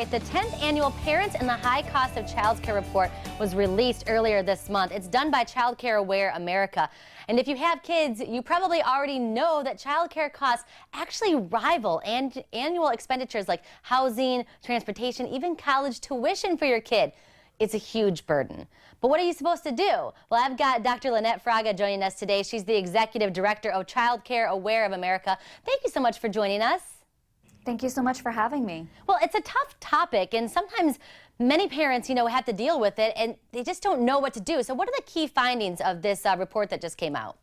right, the 10th annual Parents and the High Cost of Childcare report was released earlier this month. It's done by Childcare Aware America. And if you have kids, you probably already know that childcare costs actually rival annual expenditures like housing, transportation, even college tuition for your kid. It's a huge burden. But what are you supposed to do? Well, I've got Dr. Lynette Fraga joining us today. She's the Executive Director of Childcare Aware of America. Thank you so much for joining us. Thank you so much for having me. Well, it's a tough topic, and sometimes many parents, have to deal with it, and they just don't know what to do. So what are the key findings of this report that just came out?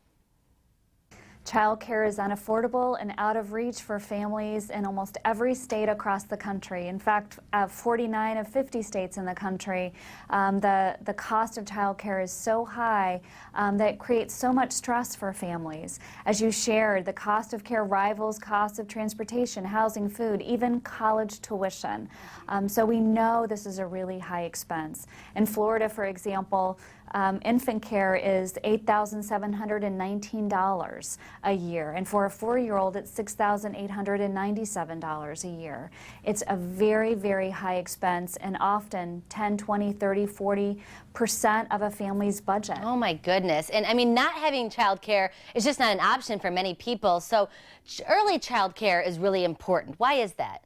Childcare is unaffordable and out of reach for families in almost every state across the country. In fact, 49 of 50 states in the country, the cost of childcare is so high that it creates so much stress for families. As you shared, the cost of care rivals costs of transportation, housing, food, even college tuition. So we know this is a really high expense. In Florida, for example, infant care is $8,719 a year, and for a 4-year-old it's $6,897 a year. It's a very, very high expense, and often 10, 20, 30, 40% of a family's budget. Oh my goodness. And I mean, not having childcare is just not an option for many people. So early childcare is really important. Why is that?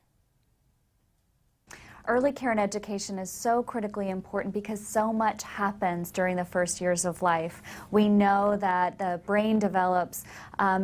Early care and education is so critically important because so much happens during the first years of life. We know that the brain develops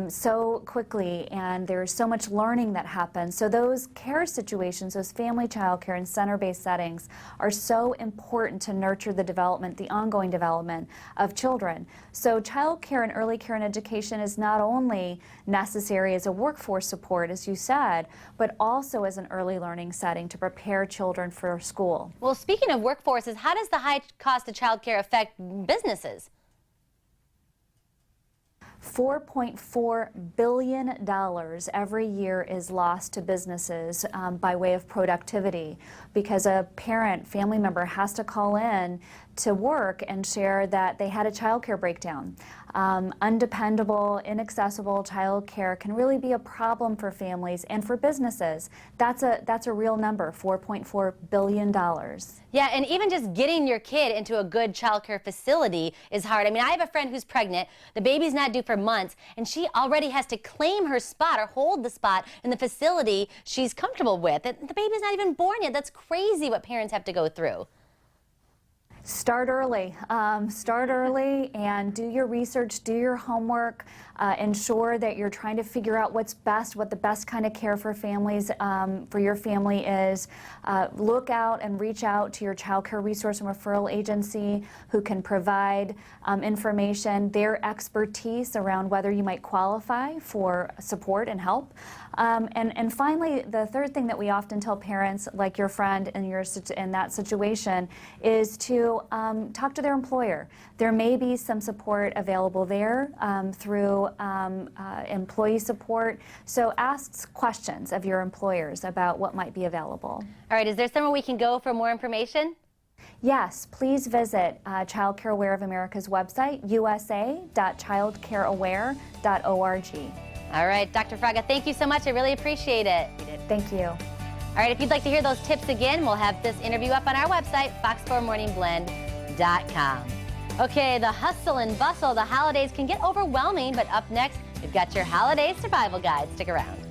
so quickly, and there's so much learning that happens. So those care situations, those family child care and center-based settings, are so important to nurture the development, the ongoing development of children. So child care and early care and education is not only necessary as a workforce support, as you said, but also as an early learning setting to prepare children for school. Well, speaking of workforces, how does the high cost of childcare affect businesses? $4.4 billion every year is lost to businesses by way of productivity, because a parent, family member has to call in to work and share that they had a childcare breakdown. Undependable, inaccessible childcare can really be a problem for families and for businesses. That's a real number, $4.4 billion. Yeah, and even just getting your kid into a good childcare facility is hard. I mean, I have a friend who's pregnant, the baby's not due for months, and she already has to claim her spot or hold the spot in the facility she's comfortable with. The baby's not even born yet. That's crazy what parents have to go through. Start early and do your research, do your homework, ensure that you're trying to figure out what's best, what the best kind of care for families, for your family is. Look out and reach out to your child care resource and referral agency who can provide information, their expertise around whether you might qualify for support and help. And finally, the third thing that we often tell parents, like your friend in that situation, is to talk to their employer. There may be some support available there through employee support. So ask questions of your employers about what might be available. All right, is there somewhere we can go for more information? Yes, please visit Childcare Aware of America's website, usa.childcareaware.org. All right, Dr. Fraga, thank you so much. I really appreciate it. Thank you. All right, if you'd like to hear those tips again, we'll have this interview up on our website, fox4morningblend.com. Okay, the hustle and bustle of the holidays can get overwhelming, but up next, we've got your holiday survival guide. Stick around.